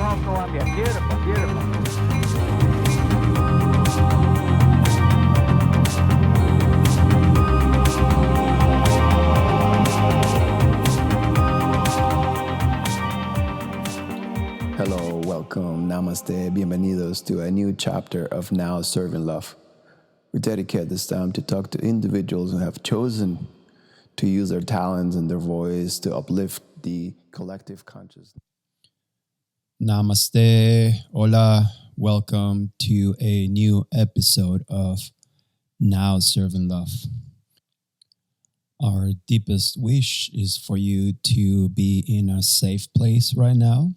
from Colombia. Beautiful, beautiful. Hello, welcome, namaste, bienvenidos to a new chapter of Now Serving Love. We dedicate this time to talk to individuals who have chosen to use their talents and their voice to uplift the collective consciousness. Namaste, hola, welcome to a new episode of Now Serving Love. Our deepest wish is for you to be in a safe place right now,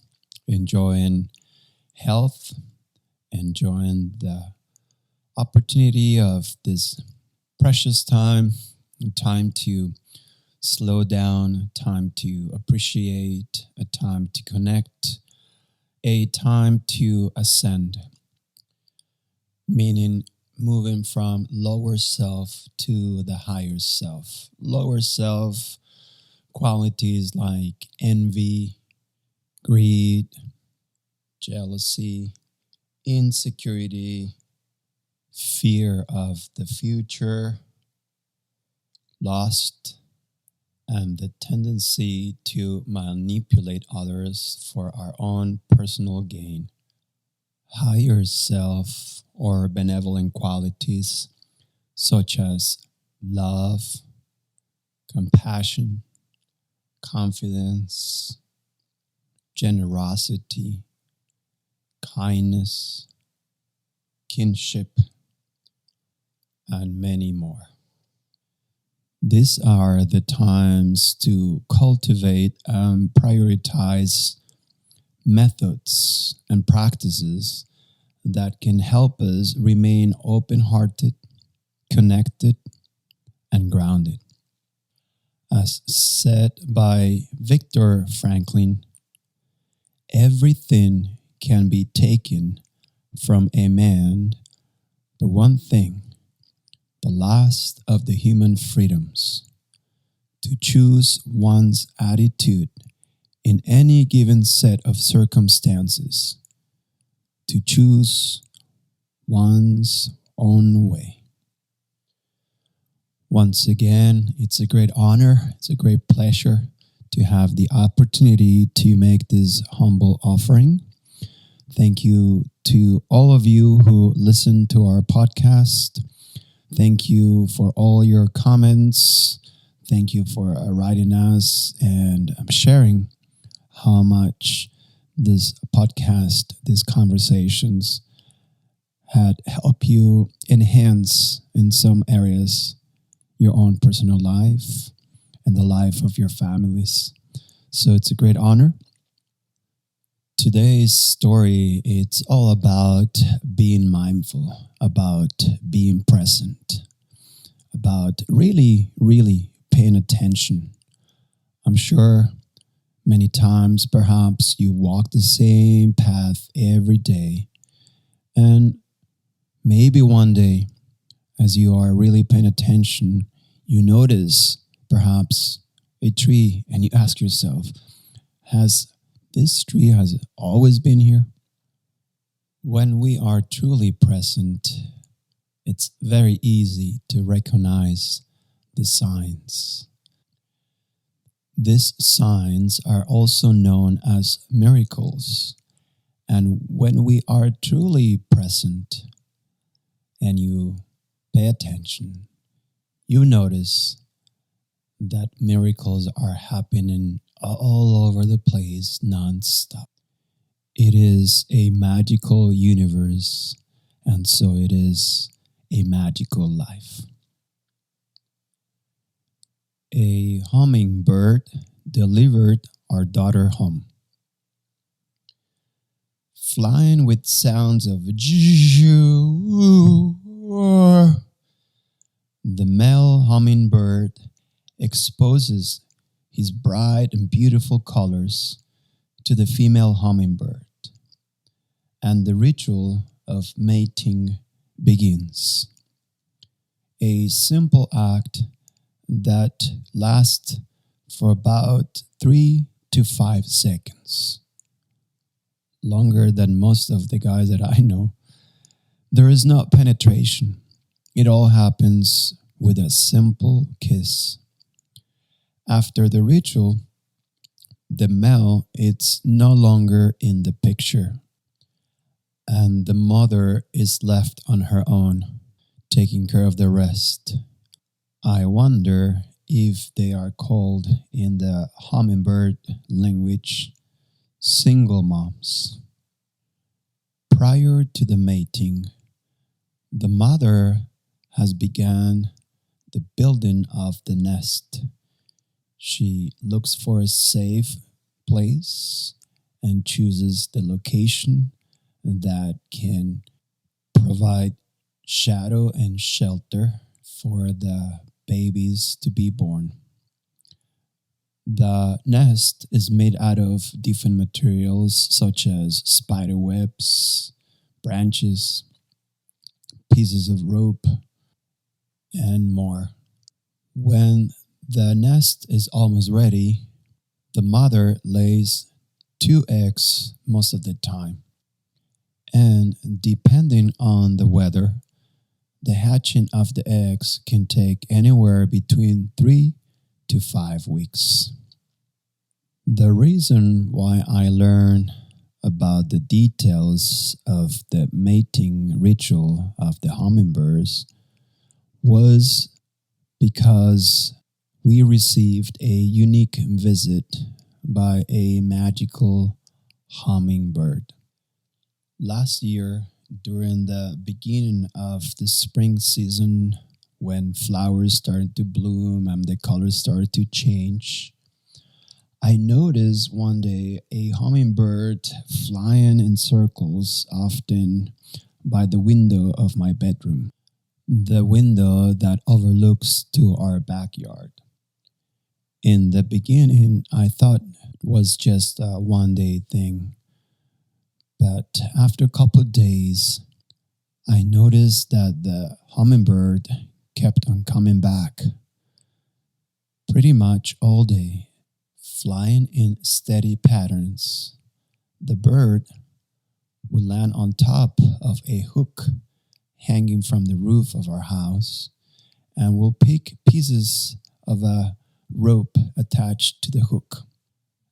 enjoying health, enjoying the opportunity of this precious time to slow down, time to appreciate, a time to connect, a time to ascend, meaning moving from lower self to the higher self. Lower self qualities like envy, greed, jealousy, insecurity, fear of the future, lust, and the tendency to manipulate others for our own personal gain. Higher self or benevolent qualities such as love, compassion, confidence, generosity, kindness, kinship, and many more. These are the times to cultivate and prioritize methods and practices that can help us remain open-hearted, connected, and grounded. As said by Viktor Frankl, everything can be taken from a man, but one thing, the last of the human freedoms, to choose one's attitude in any given set of circumstances, to choose one's own way. Once again, it's a great honor, it's a great pleasure to have the opportunity to make this humble offering. Thank you to all of you who listen to our podcast. Thank you for all your comments. Thank you for writing us and sharing how much this podcast, these conversations had helped you enhance in some areas your own personal life and the life of your families. So it's a great honor. Today's story, it's all about being mindful, about being present, about really, really paying attention. I'm sure many times perhaps you walk the same path every day, and maybe one day as you are really paying attention, you notice perhaps a tree and you ask yourself, has this tree has always been here? When we are truly present, it's very easy to recognize the signs. These signs are also known as miracles. And when we are truly present and you pay attention, you notice that miracles are happening all over the place, non-stop. It is a magical universe, and so it is a magical life. A hummingbird delivered our daughter home. Flying with sounds of the male hummingbird exposes his bright and beautiful colors to the female hummingbird, and the ritual of mating begins. A simple act that lasts for about 3 to 5 seconds. longer than most of the guys that I know, there is no penetration. It all happens with a simple kiss. After the ritual, the male is no longer in the picture, and the mother is left on her own, taking care of the rest. I wonder if they are called in the Hummingbird language single moms. Prior to the mating, the mother has begun the building of the nest. She looks for a safe place and chooses the location that can provide shadow and shelter for the babies to be born. The nest is made out of different materials such as spider webs, branches, pieces of rope, and more. When the nest is almost ready, the mother lays 2 eggs most of the time. And depending on the weather, the hatching of the eggs can take anywhere between 3 to 5 weeks. The reason why I learned about the details of the mating ritual of the hummingbirds was because we received a unique visit by a magical hummingbird. Last year, during the beginning of the spring season, when flowers started to bloom and the colors started to change, I noticed one day a hummingbird flying in circles, often by the window of my bedroom, the window that overlooks to our backyard. In the beginning, I thought it was just a one-day thing. But after a couple of days, I noticed that the hummingbird kept on coming back pretty much all day, flying in steady patterns. The bird would land on top of a hook hanging from the roof of our house and will pick pieces of a rope attached to the hook.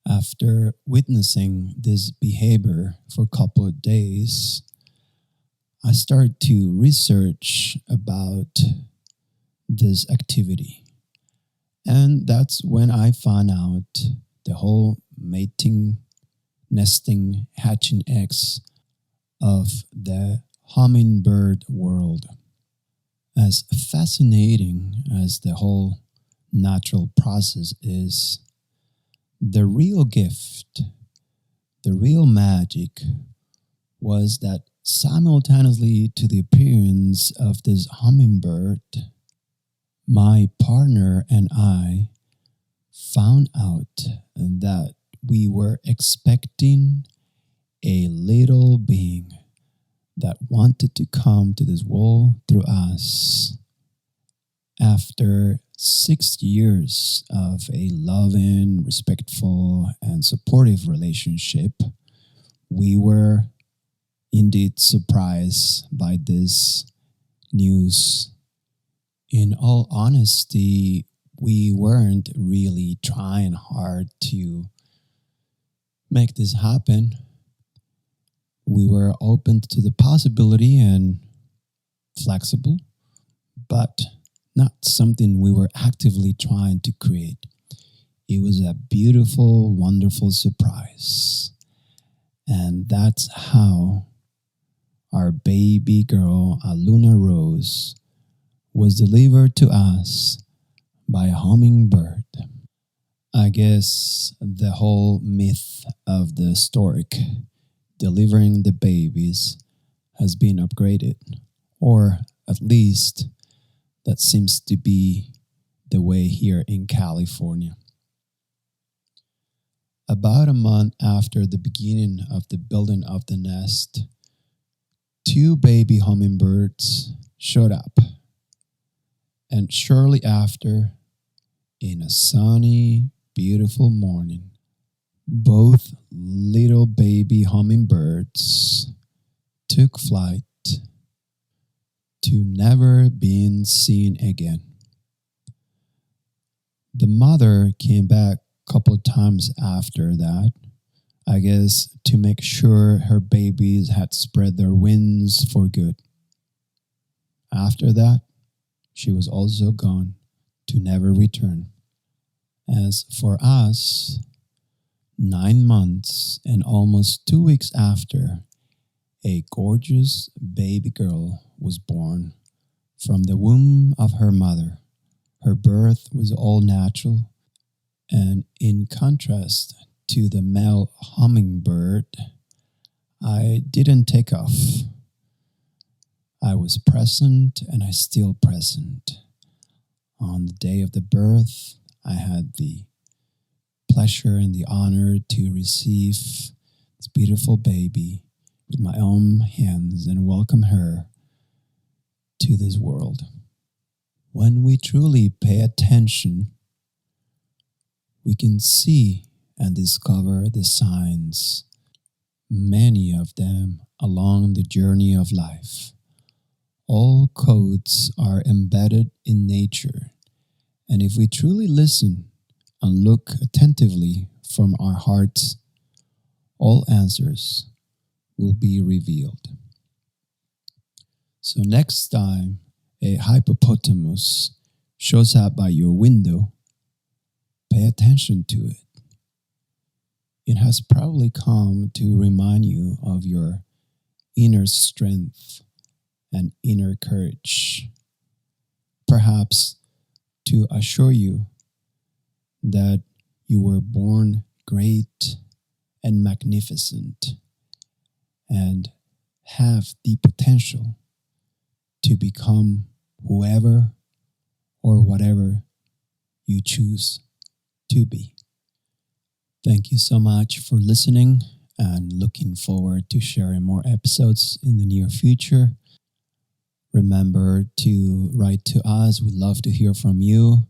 After witnessing this behavior for a couple of days, I started to research about this activity. And that's when I found out the whole mating, nesting, hatching eggs of the hummingbird world. As fascinating as the whole natural process is, the real gift, the real magic was that simultaneously to the appearance of this hummingbird, my partner and I found out that we were expecting a little being that wanted to come to this world through us. After 6 years of a loving, respectful, and supportive relationship, we were indeed surprised by this news. In all honesty, we weren't really trying hard to make this happen. We were open to the possibility and flexible, but not something we were actively trying to create. It was a beautiful, wonderful surprise. And that's how our baby girl, Aluna Rose, was delivered to us by a hummingbird. I guess the whole myth of the stork delivering the babies has been upgraded, or at least that seems to be the way here in California. About a month after the beginning of the building of the nest, 2 baby hummingbirds showed up. And shortly after, in a sunny, beautiful morning, both little baby hummingbirds took flight to never being seen again. The mother came back a couple of times after that, I guess to make sure her babies had spread their wings for good. After that, she was also gone to never return. As for us, 9 months and almost 2 weeks after, a gorgeous baby girl was born from the womb of her mother. Her birth was all natural, and in contrast to the male hummingbird, I didn't take off. I was present, and I still present. On the day of the birth, I had the pleasure and the honor to receive this beautiful baby with my own hands and welcome her to this world. When we truly pay attention, we can see and discover the signs, many of them along the journey of life. All codes are embedded in nature, and if we truly listen and look attentively from our hearts, all answers will be revealed. So next time a hippopotamus shows up by your window, pay attention to it. It has probably come to remind you of your inner strength and inner courage. Perhaps to assure you that you were born great and magnificent and have the potential to become whoever or whatever you choose to be. Thank you so much for listening, and looking forward to sharing more episodes in the near future. Remember to write to us. We'd love to hear from you.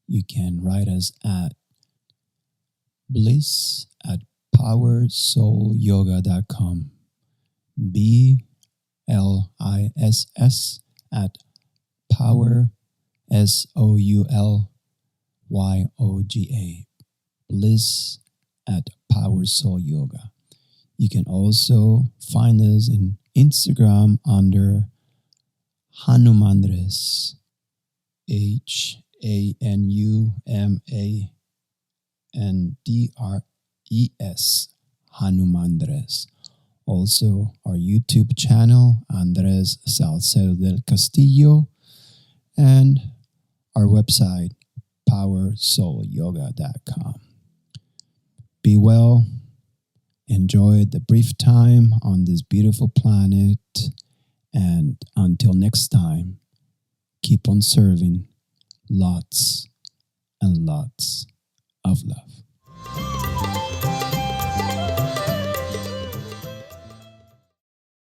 You can write us at bliss@powersoulyoga.com. BLISS at power SOULYOGA. Bliss at Power Soul Yoga. You can also find us in Instagram under Hanumandres, HANUMANDRES, Hanumandres. Also, our YouTube channel, Andres Salcedo del Castillo, and our website, powersoulyoga.com. Be well. Enjoy the brief time on this beautiful planet. And until next time, keep on serving lots and lots of love.